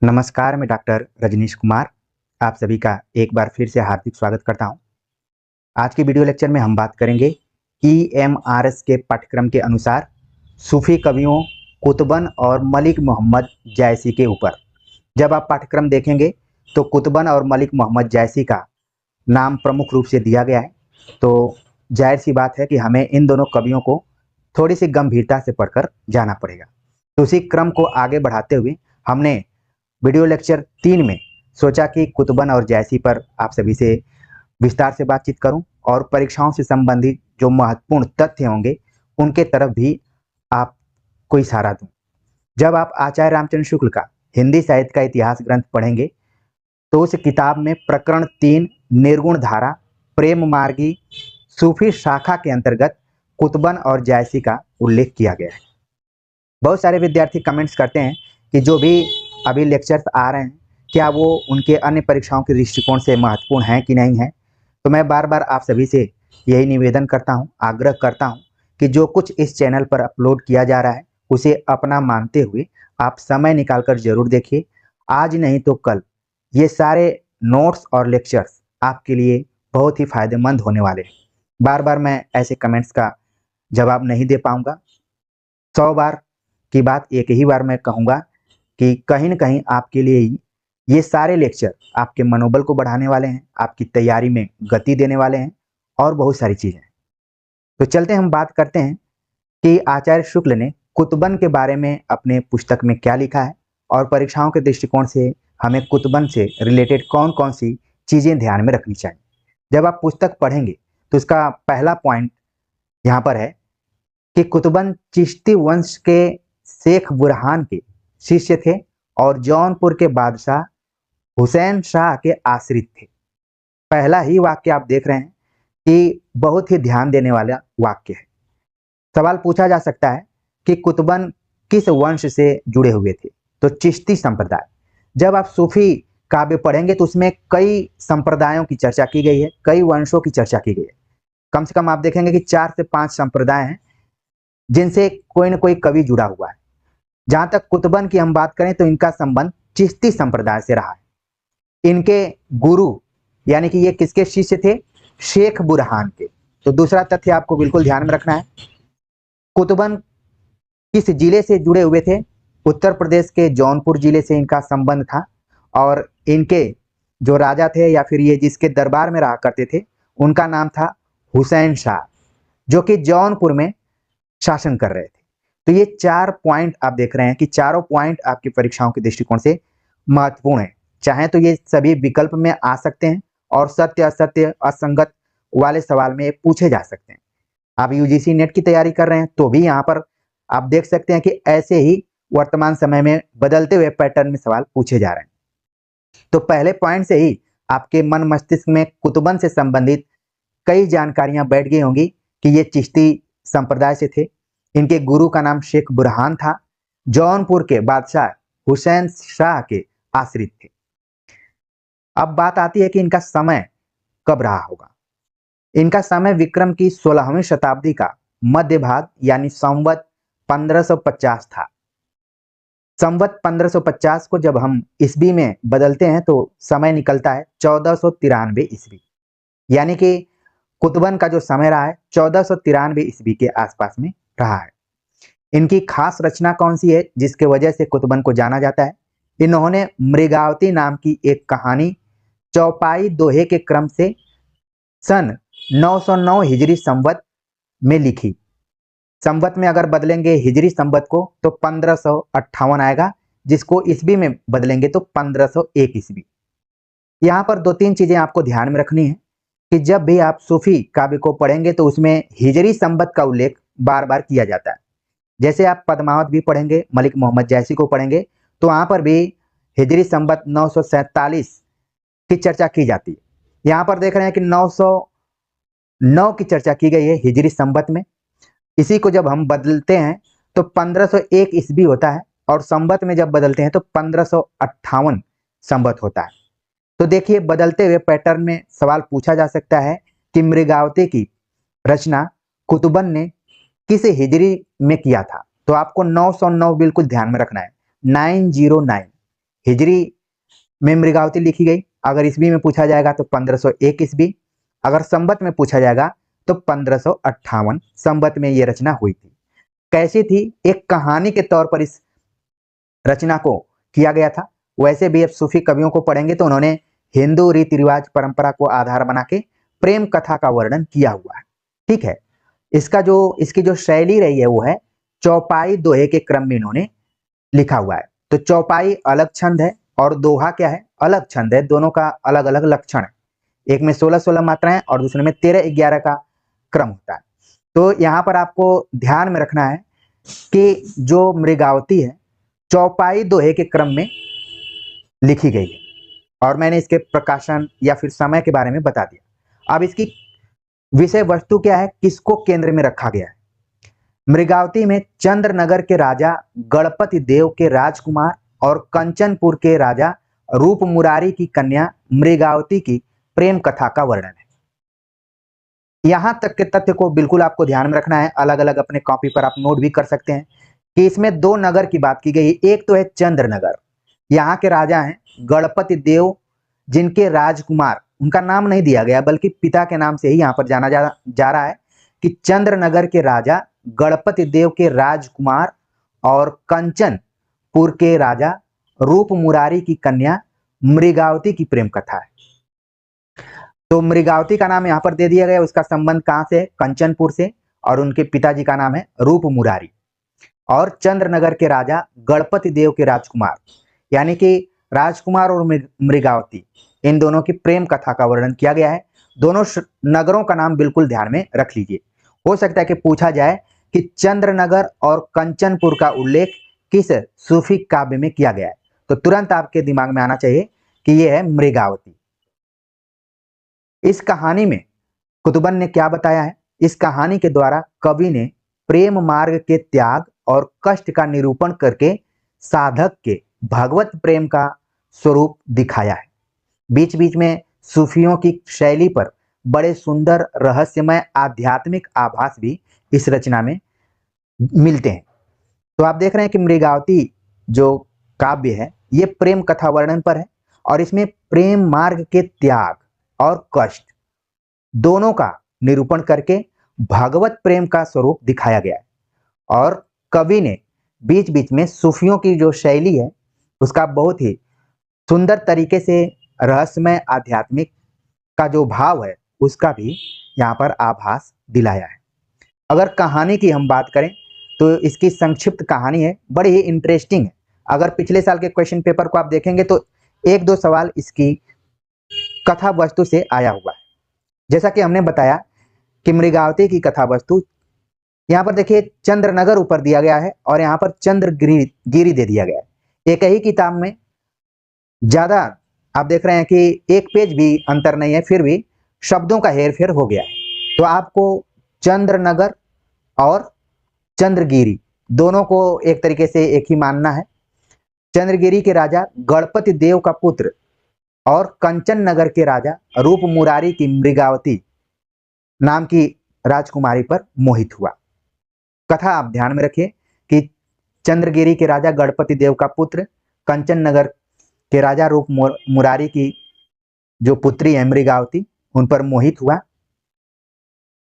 नमस्कार, मैं डॉक्टर रजनीश कुमार आप सभी का एक बार फिर से हार्दिक स्वागत करता हूं। आज के वीडियो लेक्चर में हम बात करेंगे EMRS के पाठ्यक्रम के अनुसार सूफी कवियों कुतुबन और मलिक मोहम्मद जैसी के ऊपर। जब आप पाठ्यक्रम देखेंगे तो कुतुबन और मलिक मोहम्मद जैसी का नाम प्रमुख रूप से दिया गया है, तो जाहिर सी बात है कि हमें इन दोनों कवियों को थोड़ी सी गंभीरता से पढ़कर जाना पड़ेगा। तो उसी क्रम को आगे बढ़ाते हुए हमने वीडियो लेक्चर 3 में सोचा कि कुतुबन और जैसी पर आप सभी से विस्तार से बातचीत करूं और परीक्षाओं से संबंधित जो महत्वपूर्ण तथ्य होंगे उनके तरफ भी आपको इशारा दूं। जब आप आचार्य रामचंद्र शुक्ल का हिंदी साहित्य का इतिहास ग्रंथ पढ़ेंगे तो उस किताब में प्रकरण 3 निर्गुण धारा प्रेम मार्गी सूफी शाखा के अंतर्गत कुतुबन और जैसी का उल्लेख किया गया है। बहुत सारे विद्यार्थी कमेंट्स करते हैं कि जो भी अभी लेक्चर्स आ रहे हैं क्या वो उनके अन्य परीक्षाओं के दृष्टिकोण से महत्वपूर्ण हैं कि नहीं है। तो मैं बार बार आप सभी से यही निवेदन करता हूं, आग्रह करता हूं कि जो कुछ इस चैनल पर अपलोड किया जा रहा है उसे अपना मानते हुए आप समय निकालकर जरूर देखिए। आज नहीं तो कल ये सारे नोट्स और लेक्चर्स आपके लिए बहुत ही फायदेमंद होने वाले हैं। बार बार मैं ऐसे कमेंट्स का जवाब नहीं दे पाऊंगा। 100 बार की बात एक ही बार मैं कहूँगा कि कहीं न कहीं आपके लिए ये सारे लेक्चर आपके मनोबल को बढ़ाने वाले हैं, आपकी तैयारी में गति देने वाले हैं और बहुत सारी चीज़ें। तो चलते हम बात करते हैं कि आचार्य शुक्ल ने कुतुबन के बारे में अपने पुस्तक में क्या लिखा है और परीक्षाओं के दृष्टिकोण से हमें कुतुबन से रिलेटेड कौन कौन सी चीज़ें ध्यान में रखनी चाहिए। जब आप पुस्तक पढ़ेंगे तो इसका पहला पॉइंट यहाँ पर है कि कुतुबन चिश्ती वंश के शेख बुरहान के शिष्य थे और जौनपुर के बादशाह हुसैन शाह के आश्रित थे। पहला ही वाक्य आप देख रहे हैं कि बहुत ही ध्यान देने वाला वाक्य है। सवाल पूछा जा सकता है कि कुतुबन किस वंश से जुड़े हुए थे, तो चिश्ती संप्रदाय। जब आप सूफी काव्य पढ़ेंगे तो उसमें कई संप्रदायों की चर्चा की गई है, कई वंशों की चर्चा की गई है। कम से कम आप देखेंगे कि 4 से 5 संप्रदाय हैं जिनसे कोई न कोई कवि जुड़ा हुआ है। जहां तक कुतुबन की हम बात करें तो इनका संबंध चिश्ती संप्रदाय से रहा है। इनके गुरु यानी कि ये किसके शिष्य थे? शेख बुरहान के। तो दूसरा तथ्य आपको बिल्कुल ध्यान में रखना है। कुतुबन किस जिले से जुड़े हुए थे? उत्तर प्रदेश के जौनपुर जिले से इनका संबंध था और इनके जो राजा थे या फिर ये जिसके दरबार में रहा करते थे उनका नाम था हुसैन शाह, जो कि जौनपुर में शासन कर रहे थे। तो ये 4 पॉइंट आप देख रहे हैं कि चारों पॉइंट आपकी परीक्षाओं के दृष्टिकोण से महत्वपूर्ण है। चाहे तो ये सभी विकल्प में आ सकते हैं और सत्य असत्य असंगत वाले सवाल में पूछे जा सकते हैं। आप यूजीसी नेट की तैयारी कर रहे हैं तो भी यहाँ पर आप देख सकते हैं कि ऐसे ही वर्तमान समय में बदलते हुए पैटर्न में सवाल पूछे जा रहे हैं। तो पहले पॉइंट से ही आपके मन मस्तिष्क में कुतुबन से संबंधित कई जानकारियां बैठ गई होंगी कि ये चिश्ती संप्रदाय से थे। इनके गुरु का नाम शेख बुरहान था, जौनपुर के बादशाह हुसैन शाह के आश्रित थे। अब बात आती है कि इनका समय कब रहा होगा। इनका समय विक्रम की 16वीं शताब्दी का मध्य भाग यानी संवत 1550 था। संवत 1550 को जब हम ईस्वी में बदलते हैं तो समय निकलता है 1493 ईस्वी। यानी कि कुतुबन का जो समय रहा है 1493 ईस्वी के आसपास में रहा है। इनकी खास रचना कौन सी है जिसके वजह से कुतुबन को जाना जाता है? इन्होंने मृगावती नाम की एक कहानी चौपाई दोहे के क्रम से सन 909 हिजरी संवत में लिखी। संवत में अगर बदलेंगे हिजरी संवत को तो 1558 आएगा, जिसको ईस्वी में बदलेंगे तो 1501 ईस्वी। यहाँ पर 2-3 चीजें आपको ध्यान में रखनी है कि जब भी आप सूफी काव्य को पढ़ेंगे तो उसमें हिजरी संवत का उल्लेख बार बार किया जाता है। जैसे आप पद्मावत भी पढ़ेंगे, मलिक मोहम्मद जैसी को पढ़ेंगे तो वहां पर भी हिजरी संवत 947 की चर्चा की जाती है। यहाँ पर देख रहे हैं कि 909 की चर्चा की गई है हिजरी संवत में। इसी को जब हम बदलते हैं तो 1501 ईस्वी होता है और संवत में जब बदलते हैं तो 1558 संवत होता है। तो देखिए बदलते हुए पैटर्न में सवाल पूछा जा सकता है कि मृगावती की रचना कुतुबन ने किस हिजरी में किया था। तो आपको 909 बिल्कुल ध्यान में रखना है, 909। हिजरी में मृगावती लिखी गई। अगर ईस्वी में पूछा जाएगा तो 1501 ईस्वी। अगर संवत में पूछा जाएगा तो 1558 संवत में ये रचना हुई थी। कैसी थी? एक कहानी के तौर पर इस रचना को किया गया था। वैसे भी अब सूफी कवियों को पढ़ेंगे तो उन्होंने हिंदू रीति रिवाज परंपरा को आधार बना के प्रेम कथा का वर्णन किया हुआ है। ठीक है, इसकी जो शैली रही है वो है चौपाई दोहे के क्रम में इन्होंने लिखा हुआ है। तो चौपाई अलग छंद है और दोहा क्या है? अलग छंद है। दोनों का अलग अलग लक्षण है। एक में 16-16 मात्राएं और दूसरे में 13-11 का क्रम होता है। तो यहाँ पर आपको ध्यान में रखना है कि जो मृगावती है चौपाई दोहे के क्रम में लिखी गई है और मैंने इसके प्रकाशन या फिर समय के बारे में बता दिया। अब इसकी विषय वस्तु क्या है, किसको केंद्र में रखा गया है? मृगावती में चंद्रनगर के राजा गणपति देव के राजकुमार और कंचनपुर के राजा रूप मुरारी की कन्या मृगावती की प्रेम कथा का वर्णन है। यहां तक के तथ्य को बिल्कुल आपको ध्यान में रखना है। अलग अलग अपने कॉपी पर आप नोट भी कर सकते हैं कि इसमें 2 नगर की बात की गई। एक तो है चंद्रनगर, यहाँ के राजा हैं गणपति देव, जिनके राजकुमार, उनका नाम नहीं दिया गया बल्कि पिता के नाम से ही यहाँ पर जाना जा रहा है कि चंद्रनगर के राजा गणपति देव के राजकुमार और कंचनपुर के राजा रूप मुरारी की कन्या मृगावती की प्रेम कथा है। तो मृगावती का नाम यहाँ पर दे दिया गया। उसका संबंध कहाँ से है? कंचनपुर से। और उनके पिताजी का नाम है रूप मुरारी। और चंद्रनगर के राजा गणपति देव के राजकुमार, यानी कि राजकुमार और मृगावती, इन दोनों की प्रेम कथा का वर्णन किया गया है। दोनों नगरों का नाम बिल्कुल ध्यान में रख लीजिए। हो सकता है कि पूछा जाए कि चंद्रनगर और कंचनपुर का उल्लेख किस सूफी काव्य में किया गया है, तो तुरंत आपके दिमाग में आना चाहिए कि यह है मृगावती। इस कहानी में कुतुबन ने क्या बताया है? इस कहानी के द्वारा कवि ने प्रेम मार्ग के त्याग और कष्ट का निरूपण करके साधक के भगवत प्रेम का स्वरूप दिखाया है। बीच बीच में सूफियों की शैली पर बड़े सुंदर रहस्यमय आध्यात्मिक आभास भी इस रचना में मिलते हैं। तो आप देख रहे हैं कि मृगावती जो काव्य है ये प्रेम कथा वर्णन पर है और इसमें प्रेम मार्ग के त्याग और कष्ट दोनों का निरूपण करके भगवत प्रेम का स्वरूप दिखाया गया है। और कवि ने बीच बीच में सूफियों की जो शैली है उसका बहुत ही सुंदर तरीके से रहस्यमय आध्यात्मिक का जो भाव है उसका भी यहाँ पर आभास दिलाया है। अगर कहानी की हम बात करें तो इसकी संक्षिप्त कहानी है, बड़ी ही इंटरेस्टिंग है। अगर पिछले साल के क्वेश्चन पेपर को आप देखेंगे तो 1-2 सवाल इसकी कथा वस्तु से आया हुआ है। जैसा कि हमने बताया कि मृगावती की कथा वस्तु यहाँ पर देखिए चंद्रनगर ऊपर दिया गया है और यहाँ पर चंद्रगिरी दे दिया गया है। एक ही किताब में ज्यादा आप देख रहे हैं कि एक पेज भी अंतर नहीं है, फिर भी शब्दों का हेरफेर हो गया है। तो आपको चंद्रनगर और चंद्रगिरी दोनों को एक तरीके से एक ही मानना है। चंद्रगिरी के राजा गणपति देव का पुत्र और कंचन नगर के राजा रूप मुरारी की मृगावती नाम की राजकुमारी पर मोहित हुआ। कथा आप ध्यान में रखिए कि चंद्रगिरी के राजा गणपति देव का पुत्र कंचन नगर के राजा रूप मुरारी की जो पुत्री है मृगावती, उन पर मोहित हुआ।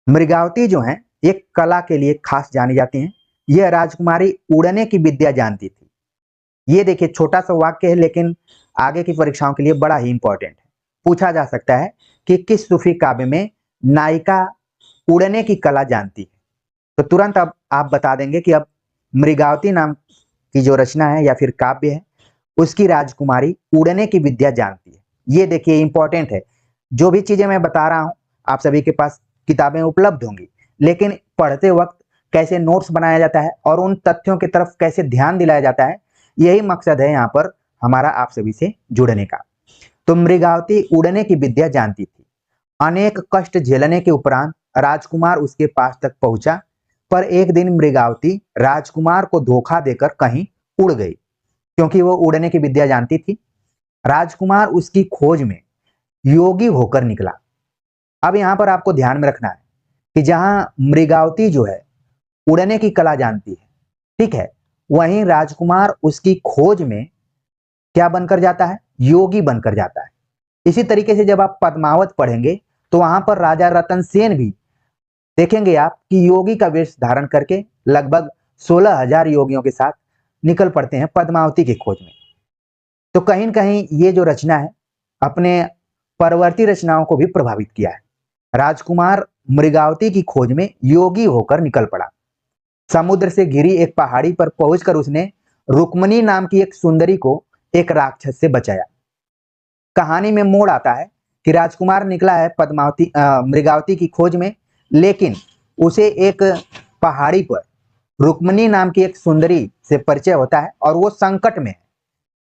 मृगावती जो है एक कला के लिए खास जानी जाती हैं। यह राजकुमारी उड़ने की विद्या जानती थी। ये देखिए छोटा सा वाक्य है लेकिन आगे की परीक्षाओं के लिए बड़ा ही इंपॉर्टेंट है। पूछा जा सकता है कि किस सूफी काव्य में नायिका उड़ने की कला जानती है, तो तुरंत अब आप बता देंगे कि अब मृगावती नाम की जो रचना है या फिर काव्य है उसकी राजकुमारी उड़ने की विद्या जानती है। ये देखिए इंपॉर्टेंट है। जो भी चीजें मैं बता रहा हूं आप सभी के पास किताबें उपलब्ध होंगी, लेकिन पढ़ते वक्त कैसे नोट्स बनाया जाता है और उन तथ्यों की तरफ कैसे ध्यान दिलाया जाता है, यही मकसद है यहाँ पर हमारा आप सभी से जुड़ने का। तो मृगावती उड़ने की विद्या जानती थी। अनेक कष्ट झेलने के उपरांत राजकुमार उसके पास तक पहुंचा, पर एक दिन मृगावती राजकुमार को धोखा देकर कहीं उड़ गई, क्योंकि वो उड़ने की विद्या जानती थी। राजकुमार उसकी खोज में योगी होकर निकला। अब यहां पर आपको ध्यान में रखना है कि जहां मृगावती जो है उड़ने की कला जानती है, ठीक है, वहीं राजकुमार उसकी खोज में क्या बनकर जाता है? योगी बनकर जाता है। इसी तरीके से जब आप पद्मावत पढ़ेंगे तो वहां पर राजा रतन सेन भी देखेंगे आप कि योगी का वेश धारण करके लगभग 16,000 योगियों के साथ निकल पड़ते हैं पद्मावती की खोज में। तो कहीं न कहीं ये जो रचना है अपने परवर्ती रचनाओं को भी प्रभावित किया है। राजकुमार मृगावती की खोज में योगी होकर निकल पड़ा। समुद्र से घिरी एक पहाड़ी पर पहुंचकर उसने रुक्मणी नाम की एक सुंदरी को एक राक्षस से बचाया। कहानी में मोड़ आता है कि राजकुमार निकला है मृगावती की खोज में, लेकिन उसे एक पहाड़ी पर रुक्मणी नाम की एक सुंदरी से परिचय होता है और वो संकट में है,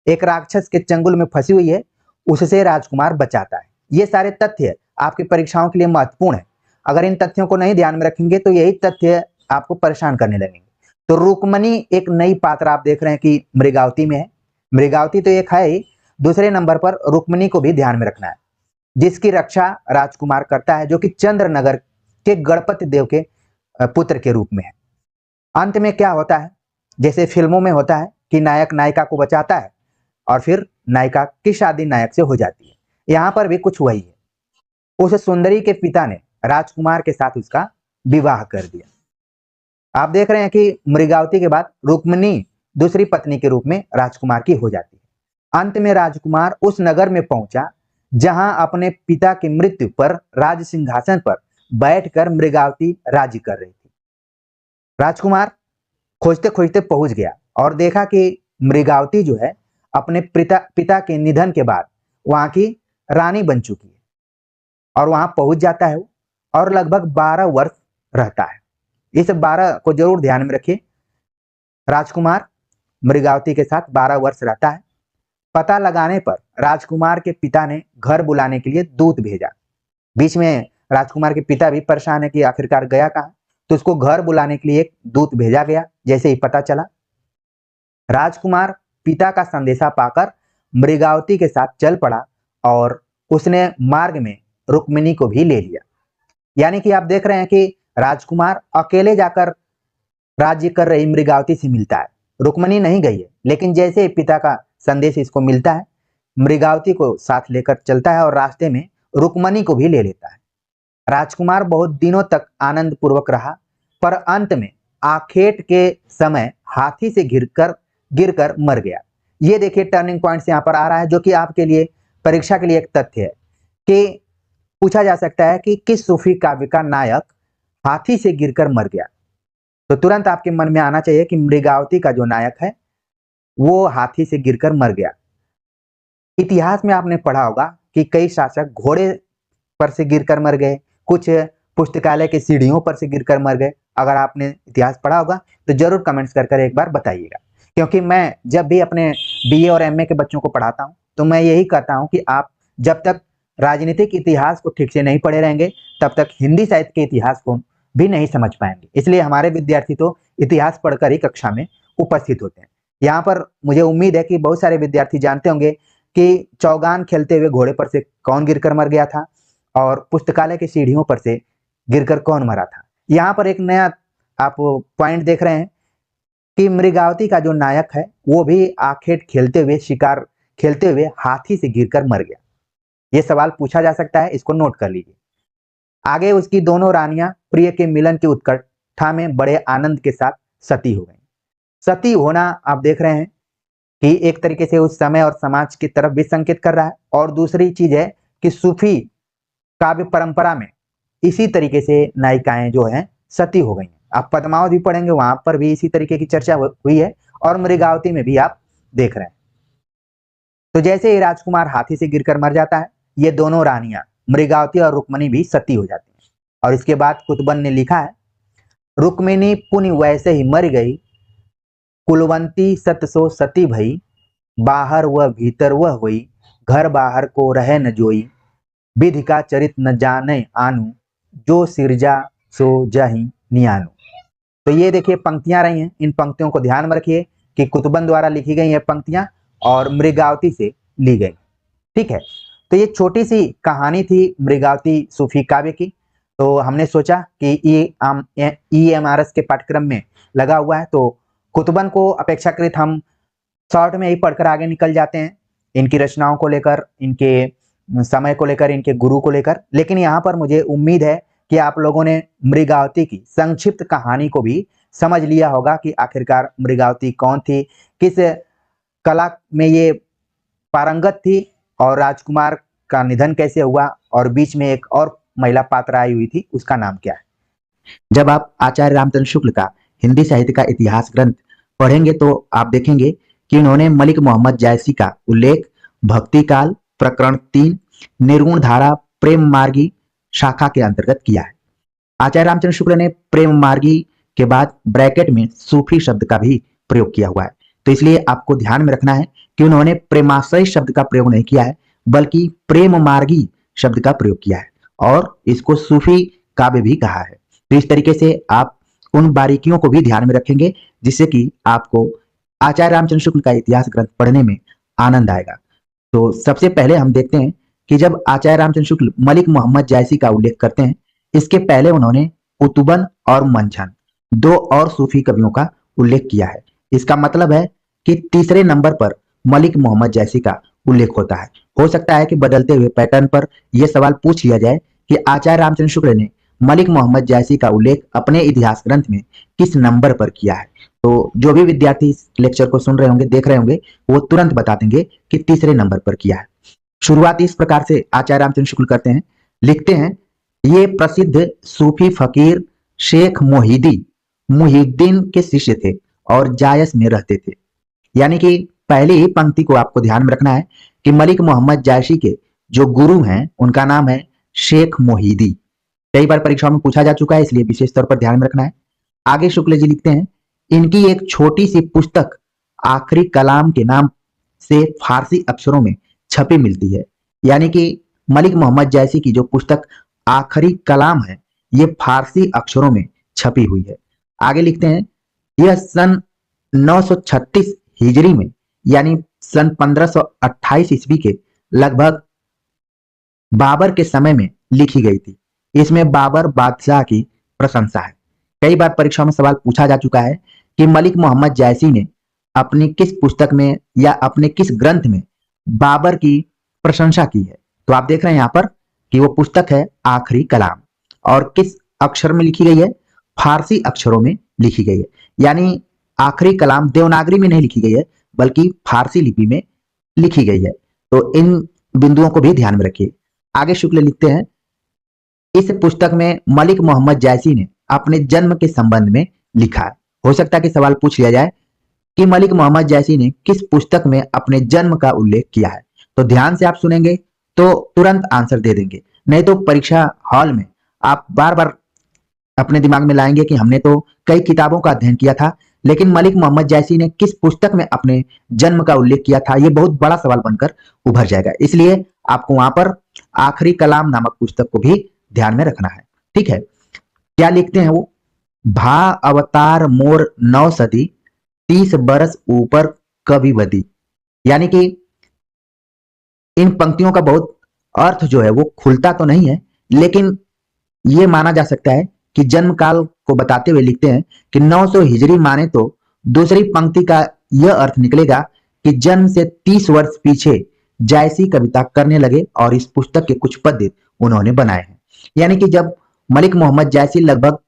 एक राक्षस के चंगुल में फंसी हुई है, उससे राजकुमार बचाता है। ये सारे तथ्य आपकी परीक्षाओं के लिए महत्वपूर्ण है। अगर इन तथ्यों को नहीं ध्यान में रखेंगे तो यही तथ्य आपको परेशान करने लगेंगे। तो रुक्मणी एक नई पात्र आप देख रहे हैं कि मृगावती में है। मृगावती तो एक है ही, दूसरे नंबर पर रुक्मणी को भी ध्यान में रखना है, जिसकी रक्षा राजकुमार करता है, जो कि चंद्रनगर के गणपति देव के पुत्र के रूप में है। अंत में क्या होता है, जैसे फिल्मों में होता है कि नायक नायिका को बचाता है और फिर नायिका की शादी नायक से हो जाती है, यहाँ पर भी कुछ वही है। उस सुंदरी के पिता ने राजकुमार के साथ उसका विवाह कर दिया। आप देख रहे हैं कि मृगावती के बाद रुक्मणी दूसरी पत्नी के रूप में राजकुमार की हो जाती है। अंत में राजकुमार उस नगर में पहुंचा जहां अपने पिता की मृत्यु पर राज सिंहासन पर बैठकर मृगावती राज्य कर रही थी। राजकुमार खोजते खोजते पहुंच गया और देखा कि मृगावती जो है अपने पिता के निधन के बाद वहां की रानी बन चुकी है, और वहां पहुंच जाता है वो और लगभग 12 वर्ष रहता है। इस 12 को जरूर ध्यान में रखिए। राजकुमार मृगावती के साथ 12 वर्ष रहता है। पता लगाने पर राजकुमार के पिता ने घर बुलाने के लिए दूत भेजा। बीच में राजकुमार के पिता भी परेशान है कि आखिरकार गया कहाँ, तो उसको घर बुलाने के लिए एक दूत भेजा गया। जैसे ही पता चला, राजकुमार पिता का संदेशा पाकर मृगावती के साथ चल पड़ा और उसने मार्ग में रुक्मिणी को भी ले लिया। यानी कि आप देख रहे हैं कि राजकुमार अकेले जाकर राज्य कर रही मृगावती से मिलता है, रुक्मिणी नहीं गई है। लेकिन जैसे ही पिता का संदेश इसको मिलता है, मृगावती को साथ लेकर चलता है और रास्ते में रुक्मिणी को भी ले लेता है। राजकुमार बहुत दिनों तक आनंद पूर्वक रहा, पर अंत में आखेट के समय हाथी से गिरकर मर गया। ये देखिए टर्निंग पॉइंट यहाँ पर आ रहा है, जो कि आपके लिए परीक्षा के लिए एक तथ्य है कि पूछा जा सकता है कि किस सूफी काव्य का नायक हाथी से गिरकर मर गया। तो तुरंत आपके मन में आना चाहिए कि मृगावती का जो नायक है वो हाथी से गिरकर मर गया। इतिहास में आपने पढ़ा होगा कि कई शासक घोड़े पर से गिरकर मर गए, कुछ पुस्तकालय के सीढ़ियों पर से गिरकर मर गए। अगर आपने इतिहास पढ़ा होगा तो जरूर कमेंट्स कर एक बार बताइएगा, क्योंकि मैं जब भी अपने बीए और एमए के बच्चों को पढ़ाता हूं तो मैं यही कहता हूं कि आप जब तक राजनीतिक इतिहास को ठीक से नहीं पढ़े रहेंगे तब तक हिंदी साहित्य के इतिहास को भी नहीं समझ पाएंगे। इसलिए हमारे विद्यार्थी तो इतिहास पढ़कर ही कक्षा में उपस्थित होते हैं। यहाँ पर मुझे उम्मीद है कि बहुत सारे विद्यार्थी जानते होंगे कि चौगान खेलते हुए घोड़े पर से कौन गिरकर मर गया था और पुस्तकालय की सीढ़ियों पर से गिरकर कौन मरा था। यहाँ पर एक नया आप पॉइंट देख रहे हैं कि मृगावती का जो नायक है वो भी आखेट खेलते हुए, शिकार खेलते हुए हाथी से गिरकर मर गया। ये सवाल पूछा जा सकता है, इसको नोट कर लीजिए। आगे उसकी दोनों रानियां प्रिय के मिलन की उत्कंठा में बड़े आनंद के साथ सती हो गई। सती होना आप देख रहे हैं कि एक तरीके से उस समय और समाज की तरफ भी संकेत कर रहा है, और दूसरी चीज है कि सूफी काव्य परंपरा में इसी तरीके से नायिकाएं जो हैं सती हो गई हैं। आप पद्मावत भी पढ़ेंगे, वहां पर भी इसी तरीके की चर्चा हुई है, और मृगावती में भी आप देख रहे हैं। तो जैसे ही राजकुमार हाथी से गिरकर मर जाता है, ये दोनों रानियां मृगावती और रुक्मिणी भी सती हो जाती हैं। और इसके बाद कुतुबन ने लिखा है, रुक्मिणी पुनि वैसे ही मर गई, कुलवंती सत सो सती भई, बाहर वह भीतर वह हुई, घर बाहर को रहे न जोई, विधि का चरित न जाने आनु, जो सिरजा सो जही नियानु। तो ये देखिए पंक्तियां रही हैं, इन पंक्तियों को ध्यान में रखिए कि कुतुबन द्वारा लिखी गई ये पंक्तियां और मृगावती से ली गई। ठीक है, तो ये छोटी सी कहानी थी मृगावती सूफी काव्य की। तो हमने सोचा कि EMRS के पाठ्यक्रम में लगा हुआ है, तो कुतुबन को अपेक्षाकृत हम शॉर्ट में ही पढ़कर आगे निकल जाते हैं इनकी रचनाओं को लेकर, इनके समय को लेकर, इनके गुरु को लेकर। लेकिन यहाँ पर मुझे उम्मीद है कि आप लोगों ने मृगावती की संक्षिप्त कहानी को भी समझ लिया होगा कि आखिरकार मृगावती कौन थी, किस कला में ये पारंगत थी, और राजकुमार का निधन कैसे हुआ, और बीच में एक और महिला पात्र आई हुई थी, उसका नाम क्या है। जब आप आचार्य रामचंद्र शुक्ल का हिंदी साहित्य का इतिहास ग्रंथ पढ़ेंगे तो आप देखेंगे कि उन्होंने मलिक मोहम्मद जायसी का उल्लेख भक्ति काल प्रकरण 3 निर्गुण धारा प्रेम मार्गी शाखा के अंतर्गत किया है। आचार्य रामचंद्र शुक्ल ने प्रेम मार्गी के बाद ब्रैकेट में सूफी शब्द का भी प्रयोग किया हुआ है, तो इसलिए आपको ध्यान में रखना है कि उन्होंने प्रेमाश्रय शब्द का प्रयोग नहीं किया है, बल्कि प्रेम मार्गी शब्द का प्रयोग किया है, और इसको सूफी काव्य भी कहा है। तो इस तरीके से आप उन बारीकियों को भी ध्यान में रखेंगे, जिससे कि आपको आचार्य रामचंद्र शुक्ल का इतिहास ग्रंथ पढ़ने में आनंद आएगा। तो सबसे पहले हम देखते हैं कि जब आचार्य रामचंद्र शुक्ल मलिक मोहम्मद जायसी का उल्लेख करते हैं, इसके पहले उन्होंने कुतुबन और मंझन 2 और सूफी कवियों का उल्लेख किया है। इसका मतलब है कि तीसरे नंबर पर मलिक मोहम्मद जायसी का उल्लेख होता है। हो सकता है कि बदलते हुए पैटर्न पर यह सवाल पूछ लिया जाए कि आचार्य रामचंद्र शुक्ल ने मलिक मोहम्मद जायसी का उल्लेख अपने इतिहास ग्रंथ में किस नंबर पर किया है। तो जो भी विद्यार्थी इस लेक्चर को सुन रहे होंगे, देख रहे होंगे, वो तुरंत बता देंगे कि तीसरे नंबर पर किया है। शुरुआत इस प्रकार से आचार्य रामचंद्र शुक्ल करते हैं, लिखते हैं, ये प्रसिद्ध सूफी फकीर शेख मुहिद्दीन के शिष्य थे और जायस में रहते थे। यानी कि पहली ही पंक्ति को आपको ध्यान में रखना है कि मलिक मोहम्मद जायसी के जो गुरु हैं उनका नाम है शेख मोहिदी। कई बार परीक्षाओं में पूछा जा चुका है, इसलिए विशेष तौर पर ध्यान में रखना है। आगे शुक्ल जी लिखते हैं, इनकी एक छोटी सी पुस्तक आखिरी कलाम के नाम से फारसी अक्षरों में छपी मिलती है। यानी कि मलिक मोहम्मद जायसी की जो पुस्तक आखिरी कलाम है, ये फारसी अक्षरों में छपी हुई है। आगे लिखते हैं, यह सन 936 हिजरी में यानी सन 1528 ईस्वी के लगभग बाबर के समय में लिखी गई थी। इसमें बाबर बादशाह की प्रशंसा है। कई बार परीक्षा में सवाल पूछा जा चुका है कि मलिक मोहम्मद जायसी ने अपनी किस पुस्तक में या अपने किस ग्रंथ में बाबर की प्रशंसा की है। तो आप देख रहे हैं यहाँ पर कि वो पुस्तक है आखिरी कलाम, और किस अक्षर में लिखी गई है, फारसी अक्षरों में लिखी गई है। यानी आखिरी कलाम देवनागरी में नहीं लिखी गई है, बल्कि फारसी लिपि में लिखी गई है। तो इन बिंदुओं को भी ध्यान में रखिए। आगे शुक्ल लिखते हैं, इस पुस्तक में मलिक मोहम्मद जायसी ने अपने जन्म के संबंध में लिखा है। हो सकता है कि सवाल पूछ लिया जाए कि मलिक मोहम्मद जायसी ने किस पुस्तक में अपने जन्म का उल्लेख किया है। तो ध्यान से आप सुनेंगे तो तुरंत आंसर दे देंगे, नहीं तो परीक्षा हॉल में आप बार बार अपने दिमाग में लाएंगे कि हमने तो कई किताबों का अध्ययन किया था, लेकिन मलिक मोहम्मद जायसी ने किस पुस्तक में अपने जन्म का उल्लेख किया था, ये बहुत बड़ा सवाल बनकर उभर जाएगा। इसलिए आपको वहां पर आखिरी कलाम नामक पुस्तक को भी ध्यान में रखना है। ठीक है, क्या लिखते हैं वो, भा अवतार मोर 9 सदी 30 बरस ऊपर कभी बदी। यानी कि इन पंक्तियों का बहुत अर्थ जो है वो खुलता तो नहीं है, लेकिन ये माना जा सकता है कि जन्म काल को बताते हुए लिखते हैं कि 900 हिजरी माने तो दूसरी पंक्ति का यह अर्थ निकलेगा कि जन्म से 30 वर्ष पीछे जायसी कविता करने लगे और इस पुस्तक के कुछ पद्य उन्होंने बनाए हैं। यानी कि जब मलिक मोहम्मद जायसी लगभग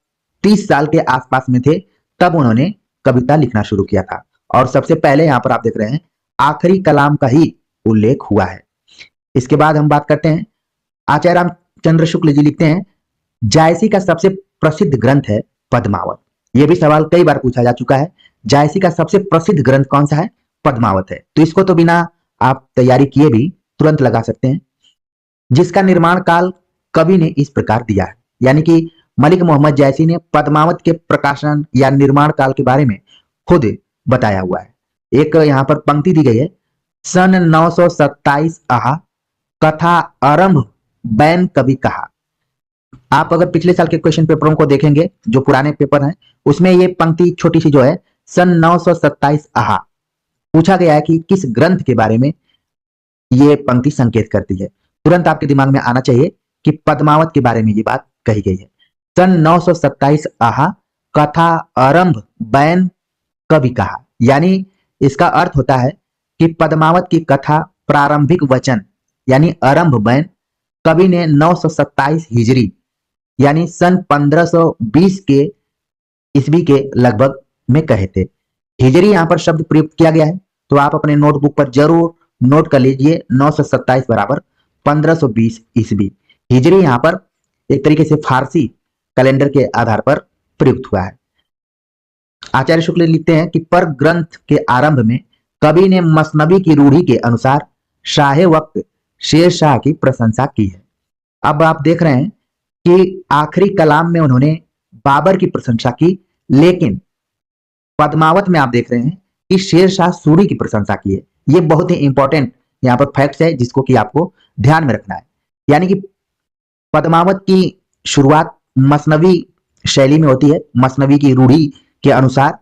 30 साल के आसपास में थे, तब उन्होंने कविता लिखना शुरू किया था। और सबसे पहले यहाँ पर आप देख रहे हैं आखिरी कलाम का ही उल्लेख हुआ है। इसके बाद हम बात करते हैं, आचार्य रामचंद्र शुक्ल जी लिखते हैं, जायसी का सबसे प्रसिद्ध ग्रंथ है पद्मावत। यह भी सवाल कई बार पूछा जा चुका है, जायसी का सबसे प्रसिद्ध ग्रंथ कौन सा है, पद्मावत है। तो इसको तो बिना आप तैयारी किए भी तुरंत लगा सकते हैं। जिसका निर्माण काल कवि ने इस प्रकार दिया है। यानी कि मलिक मोहम्मद जायसी ने पद्मावत के प्रकाशन या निर्माण काल के बारे में खुद बताया हुआ है। एक यहाँ पर पंक्ति दी गई है, सन 927 आहा कथा आरंभ बैन कवि कहा। आप अगर पिछले साल के क्वेश्चन पेपरों को देखेंगे, जो पुराने पेपर हैं, उसमें ये पंक्ति छोटी सी जो है सन 927 आहा पूछा गया है कि किस ग्रंथ के बारे में ये पंक्ति संकेत करती है। तुरंत आपके दिमाग में आना चाहिए कि पद्मावत के बारे में ये बात कही गई है। सन 927 आहा कथा आरंभ बैन कवि कहा। यानी इसका अर्थ होता है कि पद्मावत की कथा प्रारंभिक वचन यानी आरंभ बैन कवि ने 927 हिजरी यानी सन 1520 के ईस्वी के लगभग में कहे थे। हिजरी यहाँ पर शब्द प्रयुक्त किया गया है, तो आप अपने नोटबुक पर जरूर नोट कर लीजिए 927 बराबर 1520 ईस्वी। हिजरी यहाँ पर एक तरीके से फारसी कैलेंडर के आधार पर प्रयुक्त हुआ है। आचार्य शुक्ल लिखते हैं कि पर ग्रंथ के आरंभ में कवि ने मसनबी की रूढ़ी के अनुसार शाह वक्त शेर शाह की प्रशंसा की है। अब आप देख रहे हैं कि आखिरी कलाम में उन्होंने बाबर की प्रशंसा की, लेकिन पद्मावत में आप देख रहे हैं कि शेर शाह सूरी की प्रशंसा की है। ये बहुत ही इंपॉर्टेंट यहाँ पर फैक्ट्स है जिसको कि आपको ध्यान में रखना है। यानी कि पद्मावत की शुरुआत मसनवी शैली में होती है, मसनवी की रूढ़ी के अनुसार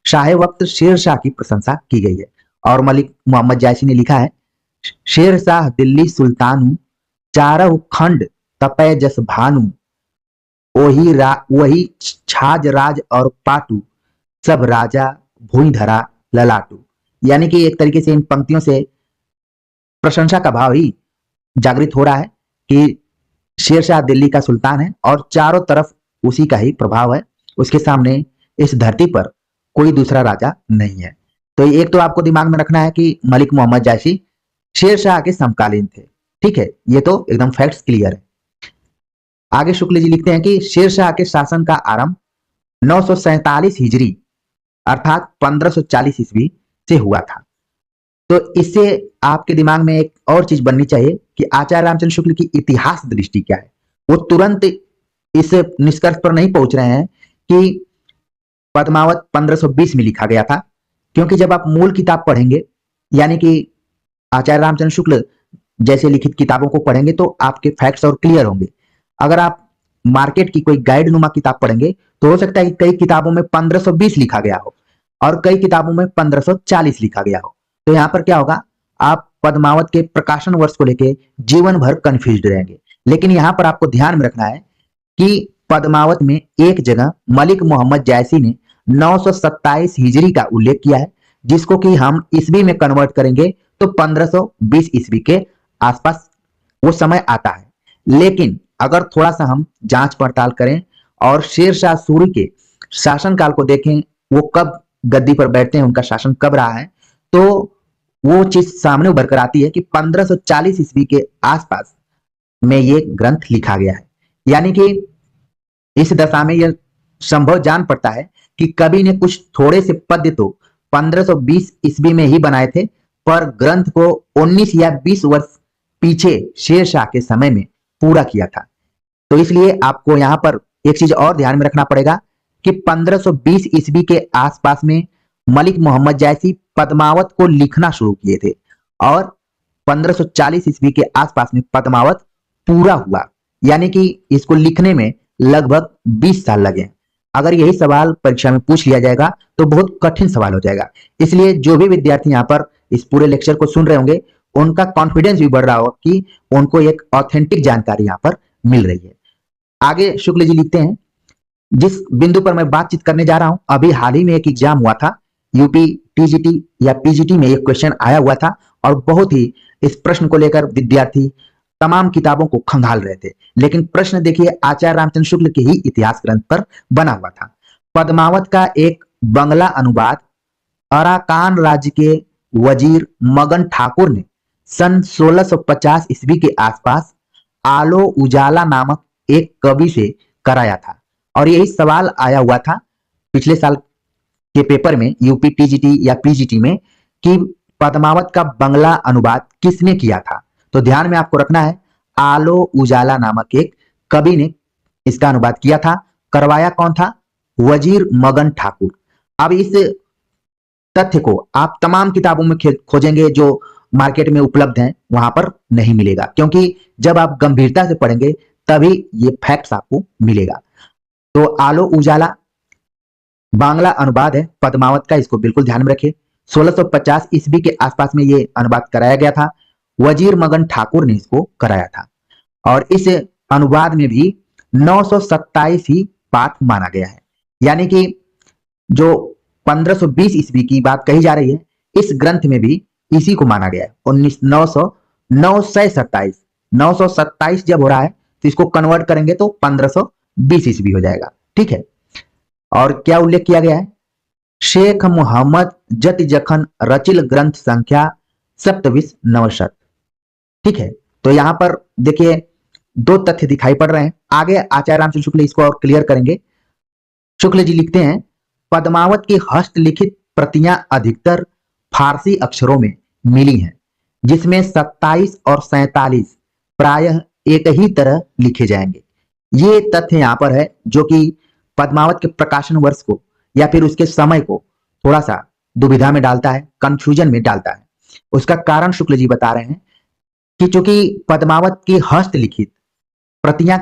शाह वक्त शेर शाह की प्रशंसा की गई है। और मलिक मोहम्मद जायसी ने लिखा है, शेर शाह दिल्ली सुल्तानू चारह खंड तपय जस भानु वही छाज राज और पाटू सब राजा भूई धरा ललाटू। यानी कि एक तरीके से इन पंक्तियों से प्रशंसा का भाव ही जागृत हो रहा है कि शेरशाह दिल्ली का सुल्तान है और चारों तरफ उसी का ही प्रभाव है, उसके सामने इस धरती पर कोई दूसरा राजा नहीं है। तो एक तो आपको दिमाग में रखना है कि मलिक मोहम्मद जायसी शेरशाह के समकालीन थे, ठीक है, ये तो एकदम फैक्ट्स क्लियर है। आगे शुक्ल जी लिखते हैं कि शेरशाह के शासन का आरंभ 947 हिजरी अर्थात 1540 ईस्वी से हुआ था। तो इससे आपके दिमाग में एक और चीज बननी चाहिए कि आचार्य रामचंद्र शुक्ल की इतिहास दृष्टि क्या है। वो तुरंत इस निष्कर्ष पर नहीं पहुंच रहे हैं कि पद्मावत 1520 में लिखा गया था, क्योंकि जब आप मूल किताब पढ़ेंगे यानी कि आचार्य रामचंद्र शुक्ल जैसे लिखित किताबों को पढ़ेंगे तो आपके फैक्ट्स और क्लियर होंगे। अगर आप मार्केट की कोई गाइड नुमा किताब पढ़ेंगे तो हो सकता है कि कई किताबों में 1520 लिखा गया हो और कई किताबों में 1540 लिखा गया हो। तो यहाँ पर क्या होगा, आप पद्मावत के प्रकाशन वर्ष को लेके जीवन भर कंफ्यूज रहेंगे। लेकिन यहाँ पर आपको ध्यान में रखना है कि पद्मावत में एक जगह मलिक मोहम्मद जायसी ने 927 हिजरी का उल्लेख किया है, जिसको कि हम ईस्वी में कन्वर्ट करेंगे तो 1520 ईस्वी के आसपास वो समय आता है। लेकिन अगर थोड़ा सा हम जांच पड़ताल करें और शेरशाह सूरी के शासनकाल को देखें, वो कब गद्दी पर बैठते हैं, उनका शासन कब रहा है, तो वो चीज सामने उभर कर आती है कि 1540 ईस्वी के आसपास में ये ग्रंथ लिखा गया है। यानी कि इस दशा में यह संभव जान पड़ता है कि कवि ने कुछ थोड़े से पद्य तो 1520 ईस्वी में ही बनाए थे, पर ग्रंथ को 19 या 20 वर्ष पीछे शेरशाह के समय में पूरा किया था। तो इसलिए आपको यहाँ पर एक चीज और ध्यान में रखना पड़ेगा कि 1520 ईस्वी के आसपास में मलिक मोहम्मद जायसी पद्मावत को लिखना शुरू किए थे और 1540 ईस्वी के आसपास में पद्मावत पूरा हुआ। यानी कि इसको लिखने में लगभग 20 साल लगे। अगर यही सवाल परीक्षा में पूछ लिया जाएगा तो बहुत कठिन सवाल हो जाएगा। इसलिए जो भी विद्यार्थी यहाँ पर इस पूरे लेक्चर को सुन रहे होंगे उनका कॉन्फिडेंस भी बढ़ रहा होगा कि उनको एक ऑथेंटिक जानकारी यहाँ पर मिल रही है। आगे शुक्ल जी लिखते हैं, जिस बिंदु पर मैं बातचीत करने जा रहा हूं, अभी हाल ही में एक एग्जाम हुआ था, यूपी टीजीटी या पीजीटी में एक क्वेश्चन आया हुआ था और बहुत ही इस प्रश्न को लेकर विद्यार्थी तमाम किताबों को खंगाल रहे थे। लेकिन प्रश्न देखिए आचार्य रामचंद्र शुक्ल के ही इतिहास ग्रंथ पर बना हुआ था। पद्मावत का एक बंगला अनुवाद अराकान राज्य के वजीर मगन ठाकुर ने सन 1650 ईस्वी के आसपास आलो उजाला नामक एक कवि से कराया था। और यही सवाल आया हुआ था पिछले साल के पेपर में यूपी टीजीटी या पीजीटी में कि पद्मावत का बंगला अनुवाद किसने किया था। तो ध्यान में आपको रखना है, आलो उजाला नामक एक कवि ने इसका अनुवाद किया था। करवाया कौन था? वजीर मगन ठाकुर। अब इस तथ्य को आप तमाम किताबों में खोजेंगे जो मार्केट में उपलब्ध हैं, वहां पर नहीं मिलेगा, क्योंकि जब आप गंभीरता से पढ़ेंगे तभी ये फैक्ट्स आपको मिलेगा। तो आलो उजाला बांग्ला अनुवाद है पद्मावत का, इसको बिल्कुल ध्यान में रखिए। 1650 ईस्वी के आसपास में ये अनुवाद कराया गया था। वजीर मगन ठाकुर ने इसको कराया था और इस अनुवाद में भी 927 ही पाठ माना गया है। यानी कि जो 1520 ईस्वी की बात कही जा रही है, इस ग्रंथ में भी इसी को माना गया है। 927 जब हो रहा है तो इसको कन्वर्ट करेंगे तो 1520 ईस्वी हो जाएगा। ठीक है, और क्या उल्लेख किया गया है? शेख मोहम्मद जति जखन रचिल ग्रंथ संख्या 27 नवशत। ठीक है, तो यहां पर देखिए दो तथ्य दिखाई पड़ रहे हैं। आगे आचार्य रामचंद्र शुक्ल इसको और क्लियर करेंगे। शुक्ल जी लिखते हैं, पद्मावत की हस्तलिखित प्रतियां अधिकतर फारसी अक्षरों में मिली हैं, जिसमें 27 और 47 प्रायः एक ही तरह लिखे जाएंगे। ये तथ्य यहां पर है जो कि पद्मावत के प्रकाशन वर्ष को या फिर उसके समय को थोड़ा सा दुविधा में डालता है, कंफ्यूजन में डालता है। उसका कारण शुक्ल जी बता रहे हैं कि चूंकि पद्मावत की हस्तलिखित प्रतियां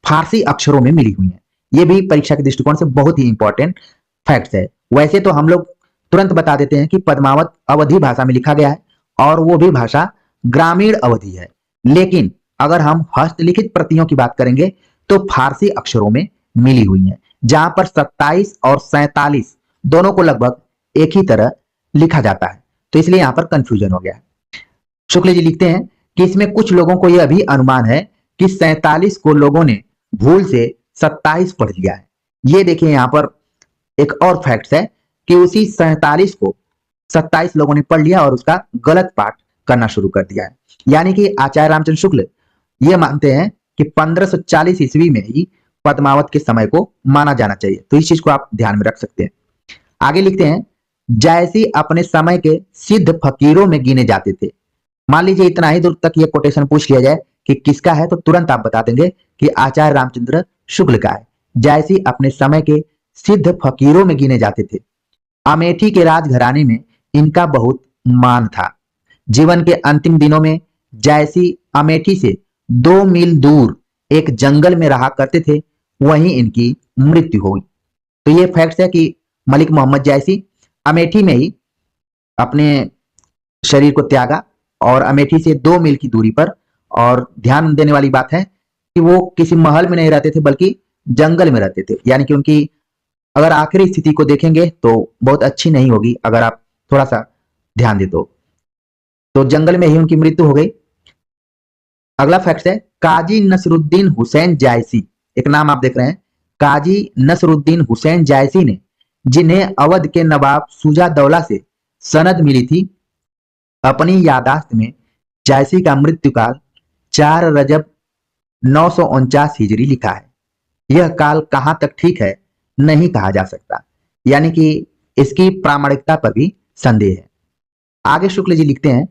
फारसी अक्षरों में मिली हुई हैं। ये भी परीक्षा के दृष्टिकोण से बहुत ही इंपॉर्टेंट फैक्ट्स है। वैसे तो हम लोग तुरंत बता देते हैं कि पद्मावत अवधी भाषा में लिखा गया है और वो भी भाषा ग्रामीण अवधी है, लेकिन अगर हम हस्तलिखित प्रतियों की बात करेंगे तो फारसी अक्षरों में मिली हुई हैं, जहां पर 27 और 47 दोनों को लगभग एक ही तरह लिखा जाता है, तो इसलिए यहां पर कंफ्यूजन हो गया है। शुक्ल जी लिखते हैं कि इसमें कुछ लोगों को यह भी अनुमान है कि 47 को लोगों ने भूल से 27 पढ़ लिया है। ये देखिए यहां पर एक और फैक्ट है कि उसी 47 को 27 लोगों ने पढ़ लिया और उसका गलत पाठ करना शुरू कर दिया है। यानी कि आचार्य रामचंद्र शुक्ल ये मानते हैं कि 1540 ईस्वी में ही पद्मावत के समय को माना जाना चाहिए। तो इस चीज को आप ध्यान में रख सकते हैं। आगे लिखते हैं, जैसी अपने समय के सिद्ध फकीरों में गिने जाते थे। मान लीजिए इतना ही दूर तक ये कोटेशन पूछ लिया जाए कि किसका है, तो तुरंत आप बता देंगे कि आचार्य रामचंद्र शुक्ल का है। जैसी अपने समय के सिद्ध फकीरों में गिने जाते थे। अमेठी के राजघराने में इनका बहुत मान था। जीवन के अंतिम दिनों में जैसी अमेठी से 2 मील दूर एक जंगल में रहा करते थे, वहीं इनकी मृत्यु हुई। तो ये फैक्ट है कि मलिक मोहम्मद जैसी अमेठी में ही अपने शरीर को त्यागा और अमेठी से 2 मील की दूरी पर। और ध्यान देने वाली बात है कि वो किसी महल में नहीं रहते थे बल्कि जंगल में रहते थे। यानी कि उनकी अगर आखिरी स्थिति को देखेंगे तो बहुत अच्छी नहीं होगी, अगर आप थोड़ा सा ध्यान दे तो जंगल में ही उनकी मृत्यु हो गई। अगला फैक्ट है, काजी नसरुद्दीन हुसैन जायसी, एक नाम आप देख रहे हैं, काजी नसरुद्दीन हुसैन जायसी ने, जिन्हें अवध के नवाब शुजा दौला से सनद मिली थी, अपनी यादाश्त में जायसी का मृत्यु काल 4 रजब 949 हिजरी लिखा है। यह काल कहां तक ठीक है नहीं कहा जा सकता, यानी कि इसकी प्रामाणिकता पर भी संदेह है। आगे शुक्ल जी लिखते हैं,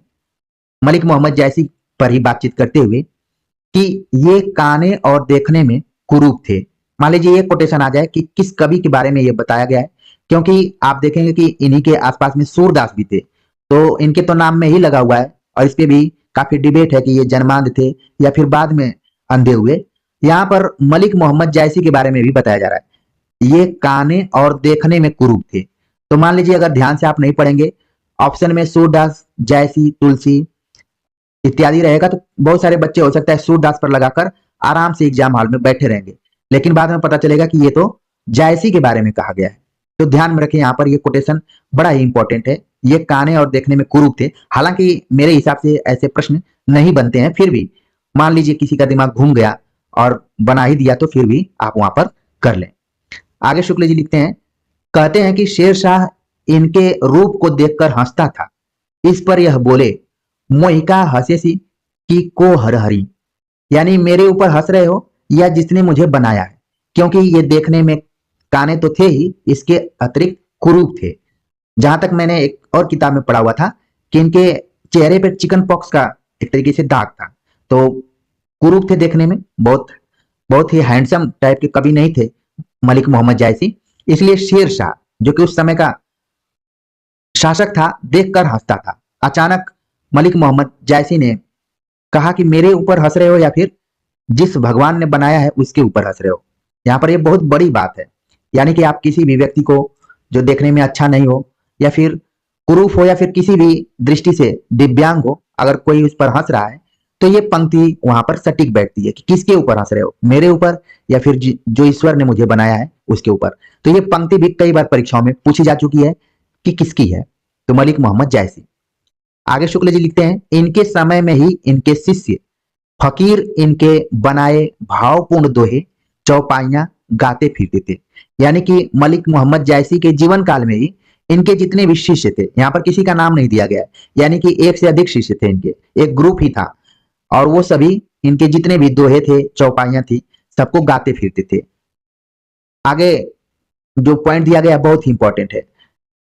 मलिक मोहम्मद जैसी पर ही बातचीत करते हुए, कि ये काने और देखने में कुरूप थे। मान लीजिए ये कोटेशन आ जाए कि किस कवि के बारे में ये बताया गया है, क्योंकि आप देखेंगे कि इन्हीं के आसपास में सूरदास भी थे, तो इनके तो नाम में ही लगा हुआ है और इस पे भी काफी डिबेट है कि ये जन्मांध थे या फिर बाद में अंधे हुए। यहाँ पर मलिक मोहम्मद जैसी के बारे में भी बताया जा रहा है, ये काने और देखने में कुरूप थे। तो मान लीजिए अगर ध्यान से आप नहीं पढ़ेंगे, ऑप्शन में सूरदास, जैसी, तुलसी इत्यादि रहेगा, तो बहुत सारे बच्चे हो सकता है सूरदास पर लगाकर आराम से एग्जाम हॉल में बैठे रहेंगे, लेकिन बाद में पता चलेगा कि ये तो जायसी के बारे में कहा गया है। तो ध्यान में रखें, यहाँ पर ये कोटेशन बड़ा ही इंपॉर्टेंट है। ये काने और देखने में कुरूप थे। हालांकि मेरे हिसाब से ऐसे प्रश्न नहीं बनते हैं, फिर भी मान लीजिए किसी का दिमाग घूम गया और बना ही दिया तो फिर भी आप वहां पर कर लें। आगे शुक्ल जी लिखते हैं, कहते हैं कि शेरशाह इनके रूप को देखकर हंसता था। इस पर यह बोले, मोहिका हंसेसी की को हर हरी, यानी मेरे ऊपर हंस रहे हो या जिसने मुझे बनाया है, क्योंकि ये देखने में काने तो थे ही, इसके अतिरिक्त कुरूप थे। जहां तक मैंने एक और किताब में पढ़ा हुआ था कि इनके चेहरे पर चिकन पॉक्स का एक तरीके से दाग था, तो कुरूप थे देखने में, बहुत ही हैंडसम टाइप के कवि नहीं थे मलिक मोहम्मद जायसी। इसलिए शेरशाह जो कि उस समय का शासक था देखकर हंसता था। अचानक मलिक मोहम्मद जायसी ने कहा कि मेरे ऊपर हंस रहे हो या फिर जिस भगवान ने बनाया है उसके ऊपर हंस रहे हो। यहाँ पर ये बहुत बड़ी बात है, यानी कि आप किसी भी व्यक्ति को जो देखने में अच्छा नहीं हो या फिर कुरूप हो या फिर किसी भी दृष्टि से दिव्यांग हो, अगर कोई उस पर हंस रहा है तो ये पंक्ति वहां पर सटीक बैठती है कि किसके ऊपर हंस रहे हो, मेरे ऊपर या फिर जो ईश्वर ने मुझे बनाया है उसके ऊपर। तो ये पंक्ति भी कई बार परीक्षाओं में पूछी जा चुकी है कि किसकी है। तो मलिक मोहम्मद जायसी। आगे शुक्ल जी लिखते हैं, इनके समय में ही इनके शिष्य फकीर इनके बनाए भावपूर्ण दोहे चौपाइयां गाते फिरते थे। यानी कि मलिक मोहम्मद जायसी के जीवन काल में ही इनके जितने भी शिष्य थे, यहाँ पर किसी का नाम नहीं दिया गया, यानी कि एक से अधिक शिष्य थे इनके, एक ग्रुप ही था, और वो सभी इनके जितने भी दोहे थे चौपाइयां थी सबको गाते फिरते थे। आगे जो पॉइंट दिया गया बहुत ही इंपॉर्टेंट है।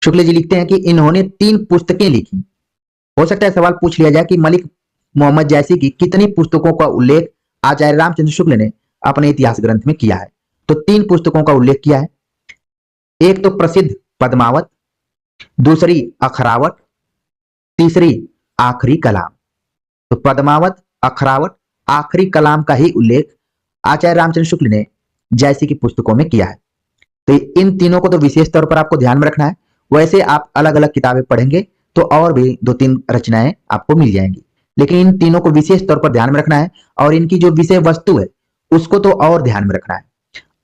शुक्ल जी लिखते हैं कि इन्होंने 3 पुस्तकें लिखी। हो सकता है सवाल पूछ लिया जाए कि मलिक मोहम्मद जायसी की कितनी पुस्तकों का उल्लेख आचार्य रामचंद्र शुक्ल ने अपने इतिहास ग्रंथ में किया है। तो 3 पुस्तकों का उल्लेख किया है। एक तो प्रसिद्ध पद्मावत, दूसरी अखरावट, तीसरी आखिरी कलाम। तो पद्मावत, अखरावट, आखिरी कलाम का ही उल्लेख आचार्य रामचंद्र शुक्ल ने जायसी की पुस्तकों में किया है। तो इन तीनों को तो विशेष तौर पर आपको ध्यान में रखना है। वैसे आप अलग अलग किताबें पढ़ेंगे तो और भी 2-3 रचनाएं आपको मिल जाएंगी, लेकिन इन तीनों को विशेष तौर पर ध्यान में रखना है, और इनकी जो विषय वस्तु है उसको तो और ध्यान में रखना है।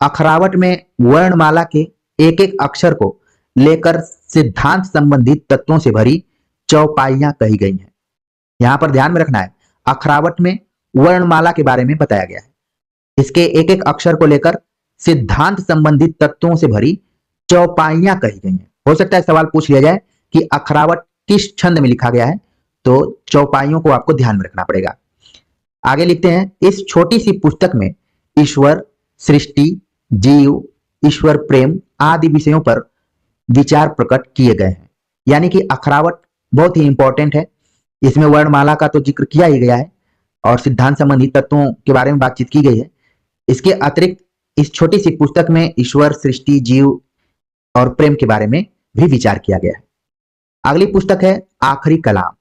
अखरावट में वर्णमाला के एक एक अक्षर को लेकर सिद्धांत संबंधित तत्वों से भरी चौपाइयां कही गई हैं। यहां पर ध्यान में रखना है, अखरावट में वर्णमाला के बारे में बताया गया है, इसके एक एक अक्षर को लेकर सिद्धांत संबंधित तत्वों से भरी चौपाइयां कही गई हैं। हो सकता है सवाल पूछ लिया जाए कि अखरावट किस छंद में लिखा गया है, तो चौपाइयों को आपको ध्यान में रखना पड़ेगा। आगे लिखते हैं, इस छोटी सी पुस्तक में ईश्वर, सृष्टि, जीव, ईश्वर प्रेम आदि विषयों पर विचार प्रकट किए गए हैं। यानी कि अखरावट बहुत ही इंपॉर्टेंट है, इसमें वर्णमाला का तो जिक्र किया ही गया है और सिद्धांत संबंधी तत्वों के बारे में बातचीत की गई है। इसके अतिरिक्त इस छोटी सी पुस्तक में ईश्वर, सृष्टि, जीव और प्रेम के बारे में भी विचार किया गया है। अगली पुस्तक है आखिरी कलाम।